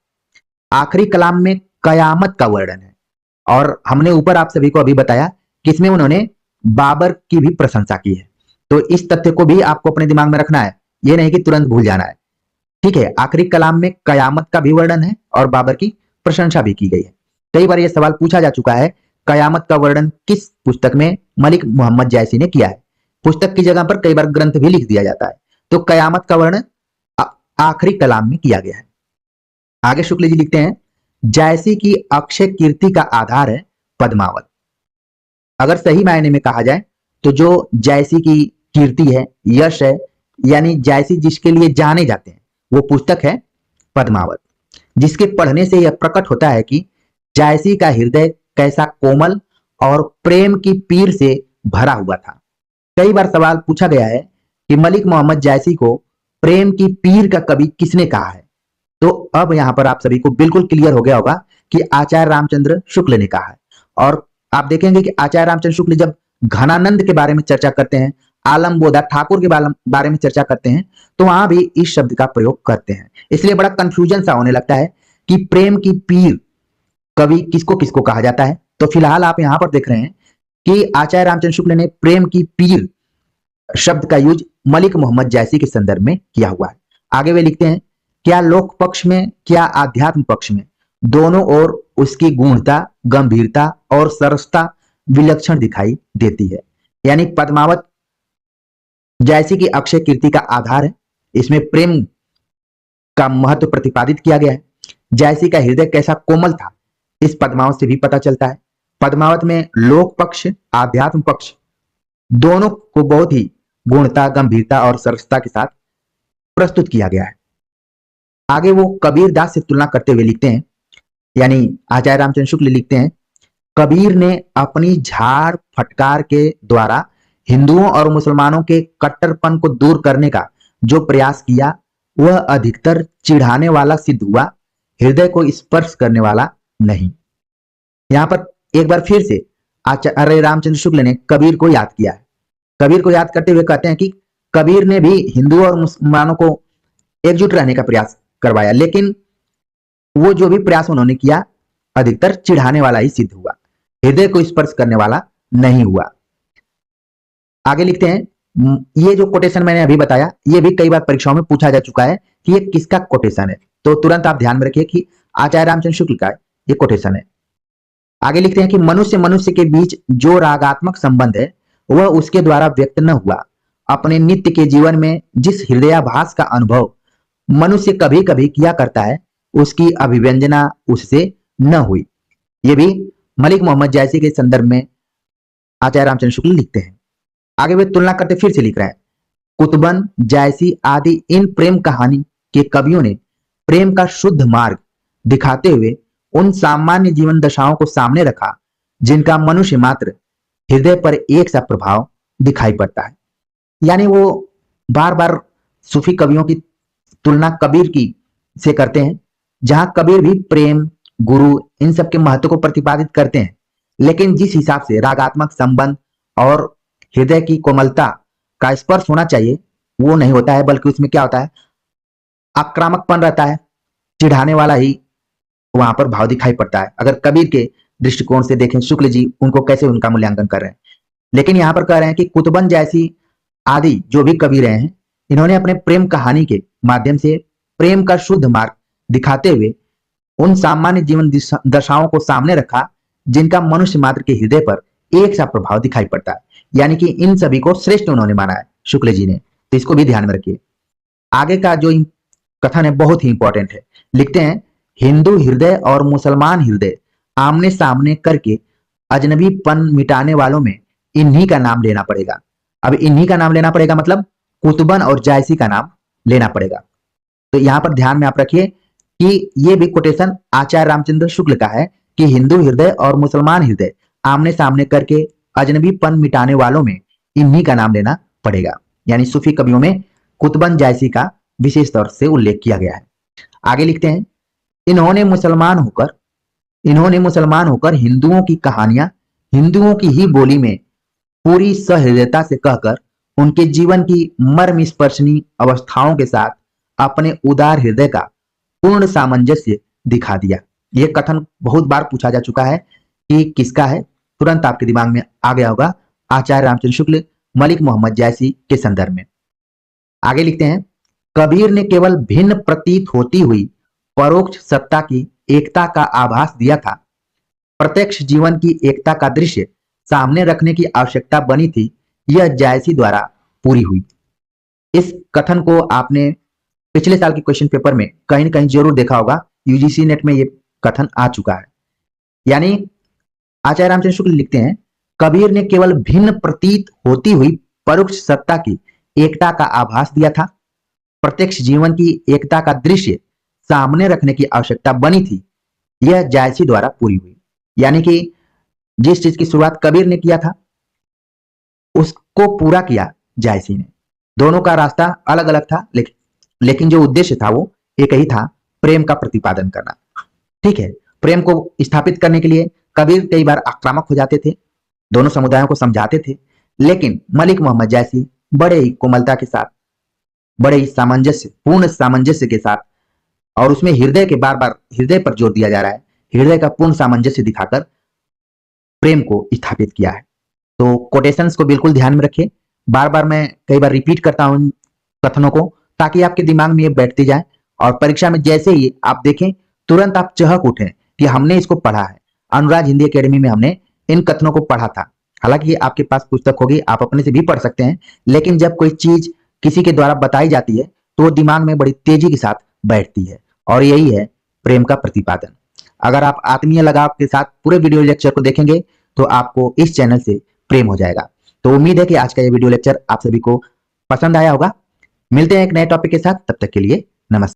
आखिरी कलाम में कयामत का वर्णन है, और हमने ऊपर आप सभी को अभी बताया कि इसमें उन्होंने बाबर की भी प्रशंसा की है। तो इस तथ्य को भी आपको अपने दिमाग में रखना है, ये नहीं कि तुरंत भूल जाना है। ठीक है, आखिरी कलाम में कयामत का भी वर्णन है और बाबर की प्रशंसा भी की गई है। कई बार यह सवाल पूछा जा चुका है, कयामत का वर्णन किस पुस्तक में मलिक मोहम्मद जायसी ने किया है। पुस्तक की जगह पर कई बार ग्रंथ भी लिख दिया जाता है, तो कयामत का वर्णन आखिरी कलाम में किया गया है। आगे शुक्ल जी लिखते हैं, जायसी की अक्षय कीर्ति का आधार है पद्मावत। अगर सही मायने में कहा जाए तो जो जायसी की कीर्ति है, यश है, यानी जायसी जिसके लिए जाने जाते हैं, वो पुस्तक है पद्मावत, जिसके पढ़ने से यह प्रकट होता है कि जायसी का हृदय कैसा कोमल और प्रेम की पीर से भरा हुआ था। कई बार सवाल पूछा गया है कि मलिक मोहम्मद जायसी को प्रेम की पीर का कवि किसने कहा है। तो अब यहां पर आप सभी को बिल्कुल क्लियर हो गया होगा कि आचार्य रामचंद्र शुक्ल ने कहा है। और आप देखेंगे कि आचार्य रामचंद्र शुक्ल जब घनानंद के बारे में चर्चा करते हैं, आलम बोधा ठाकुर के बारे में चर्चा करते हैं, तो वहां भी इस शब्द का प्रयोग करते हैं। इसलिए बड़ा कंफ्यूजन सा होने लगता है कि प्रेम की पीर कवि किसको किसको कहा जाता है। तो फिलहाल आप यहां पर देख रहे हैं कि आचार्य रामचंद्र शुक्ल ने प्रेम की पीर शब्द का यूज मलिक मोहम्मद जायसी के संदर्भ में किया हुआ है। आगे वे लिखते हैं, क्या लोक पक्ष में क्या आध्यात्म पक्ष में दोनों ओर उसकी गूढ़ता, गंभीरता और सरसता विलक्षण दिखाई देती है। यानी पद्मावत जायसी की अक्षय कीर्ति का आधार है, इसमें प्रेम का महत्व प्रतिपादित किया गया है। जायसी का हृदय कैसा कोमल था इस पद्मावत से भी पता चलता है। पद्मावत में लोक पक्ष, आध्यात्म पक्ष दोनों को बहुत ही गुणता, गंभीरता और सरसता के साथ प्रस्तुत किया गया है। आगे वो कबीर दास से तुलना करते हुए लिखते हैं, यानी आचार्य रामचंद्र शुक्ल लिखते हैं, कबीर ने अपनी झाड़ फटकार के द्वारा हिंदुओं और मुसलमानों के कट्टरपन को दूर करने का जो प्रयास किया वह अधिकतर चिढ़ाने वाला सिद्ध हुआ, हृदय को स्पर्श करने वाला नहीं। यहां पर एक बार फिर से आचार्य रामचंद्र शुक्ल ने कबीर को याद किया है। कबीर को याद करते हुए कहते हैं कि कबीर ने भी हिंदुओं और मुसलमानों को एकजुट रहने का प्रयास करवाया, लेकिन वो जो भी प्रयास उन्होंने किया अधिकतर चिढ़ाने वाला ही सिद्ध हुआ, हृदय को स्पर्श करने वाला नहीं हुआ। आगे लिखते हैं, ये जो कोटेशन मैंने अभी बताया ये भी कई बार परीक्षाओं में पूछा जा चुका है कि ये किसका कोटेशन है, तो तुरंत आप ध्यान में रखिए कि आचार्य रामचंद्र शुक्ल का ये कोटेशन है। आगे लिखते हैं कि मनुष्य मनुष्य के बीच जो रागात्मक संबंध है वह उसके द्वारा व्यक्त न हुआ, अपने नित्य के जीवन में जिस हृदयाभास का अनुभव मनुष्य कभी कभी किया करता है, उसकी अभिव्यंजना उससे न हुई। ये भी मलिक मोहम्मद जायसी के संदर्भ में आचार्य रामचंद्र शुक्ल लिखते हैं। आगे वे तुलना करते फिर से लिख रहे हैं, कुतुबन, जायसी आदि इन प्रेम कहानी के कवियों ने प्रेम का शुद्ध मार्ग दिखाते हुए उन सामान्य जीवन दशाओं को सामने रखा जिनका मनुष्य मात्र हृदय पर एक सा प्रभाव दिखाई पड़ता है। यानी वो बार बार सूफी कवियों की तुलना कबीर की से करते हैं, जहां कबीर भी प्रेम, गुरु, इन सब के महत्व को प्रतिपादित करते हैं, लेकिन जिस हिसाब से रागात्मक संबंध और हृदय की कोमलता का स्पर्श होना चाहिए वो नहीं होता है, बल्कि उसमें क्या होता है, आक्रामकपन रहता है, चिढ़ाने वाला ही वहां पर भाव दिखाई पड़ता है। अगर कबीर के दृष्टिकोण से देखें, शुक्ल जी उनको कैसे उनका मूल्यांकन कर रहे हैं, लेकिन यहां पर कह रहे हैं कि कुतुबन जैसी आदि जो भी कवि रहे हैं, इन्होंने अपने प्रेम कहानी के माध्यम से प्रेम का शुद्ध मार्ग दिखाते हुए उन सामान्य जीवन दशाओं को सामने रखा जिनका मनुष्य मात्र के हृदय पर एक सा प्रभाव दिखाई पड़ता है। यानी कि इन सभी को श्रेष्ठ उन्होंने माना है शुक्ल जी ने, तो इसको भी ध्यान में रखिए। आगे का जो कथन है बहुत ही इंपॉर्टेंट है। लिखते हैं, हिंदू हृदय और मुसलमान हृदय आमने सामने करके अजनबीपन मिटाने वालों में इन्हीं का नाम लेना पड़ेगा। अब इन्हीं का नाम लेना पड़ेगा मतलब कुतुबन और जायसी का नाम लेना पड़ेगा। तो यहां पर ध्यान में आप रखिए कि ये भी कोटेशन आचार्य रामचंद्र शुक्ल का है कि हिंदू हृदय और मुसलमान हृदय आमने सामने करके अजनबीपन मिटाने वालों में इन्हीं का नाम लेना पड़ेगा। यानी सूफी कवियों में कुतुबन जायसी का विशेष तौर से उल्लेख किया गया है। आगे लिखते हैं, इन्होंने मुसलमान होकर हिंदुओं की कहानियां हिंदुओं की ही बोली में पूरी सहृदयता से कहकर उनके जीवन की मर्म स्पर्शनीय अवस्थाओं के साथ अपने उदार हृदय का पूर्ण सामंजस्य दिखा दिया। यह कथन बहुत बार पूछा जा चुका है कि किसका है, तुरंत आपके दिमाग में आ गया होगा, आचार्य रामचंद्र शुक्ल मलिक मोहम्मद जायसी के संदर्भ में। आगे लिखते हैं, कबीर ने केवल भिन्न प्रतीत होती हुई परोक्ष सत्ता की एकता का आभास दिया था, प्रत्यक्ष जीवन की एकता का दृश्य सामने रखने की आवश्यकता बनी थी, यह जायसी द्वारा पूरी हुई। इस कथन को आपने पिछले साल के क्वेश्चन पेपर में कहीं न कहीं जरूर देखा होगा, यूजीसी नेट में यह कथन आ चुका है। यानी आचार्य रामचंद्र शुक्ल लिखते हैं, कबीर ने केवल भिन्न प्रतीत होती हुई परोक्ष सत्ता की एकता का आभास दिया था, प्रत्यक्ष जीवन की एकता का दृश्य सामने रखने की आवश्यकता बनी थी, यह जायसी द्वारा पूरी हुई। यानी कि जिस चीज की शुरुआत कबीर ने किया था उसको पूरा किया जायसी ने। दोनों का रास्ता अलग अलग था, लेकिन जो उद्देश्य था वो एक ही था, प्रेम का प्रतिपादन करना। ठीक है, प्रेम को स्थापित करने के लिए कबीर कई बार आक्रामक हो जाते थे, दोनों समुदायों को समझाते थे, लेकिन मलिक मोहम्मद जायसी बड़े ही कोमलता के साथ, बड़े ही पूर्ण सामंजस्य के साथ, और उसमें हृदय के बार बार हृदय पर जोर दिया जा रहा है, हृदय का पूर्ण सामंजस्य दिखाकर प्रेम को स्थापित किया है। तो कोटेशंस को बिल्कुल ध्यान में रखिए, बार बार मैं कई बार रिपीट करता हूं कथनों को ताकि आपके दिमाग में ये बैठती जाए, और परीक्षा में जैसे ही आप देखें तुरंत आप चहक उठें कि हमने इसको पढ़ा है। अनुराज हिंदी एकेडमी में हमने इन कथनों को पढ़ा था। हालांकि आपके पास पुस्तक होगी, आप अपने से भी पढ़ सकते हैं, लेकिन जब कोई चीज किसी के द्वारा बताई जाती है तो वो दिमाग में बड़ी तेजी के साथ बैठती है, और यही है प्रेम का प्रतिपादन। अगर आप आत्मीय लगाव के साथ पूरे वीडियो लेक्चर को देखेंगे तो आपको इस चैनल से प्रेम हो जाएगा। तो उम्मीद है कि आज का ये वीडियो लेक्चर आप सभी को पसंद आया होगा। मिलते हैं एक नए टॉपिक के साथ, तब तक के लिए नमस्कार।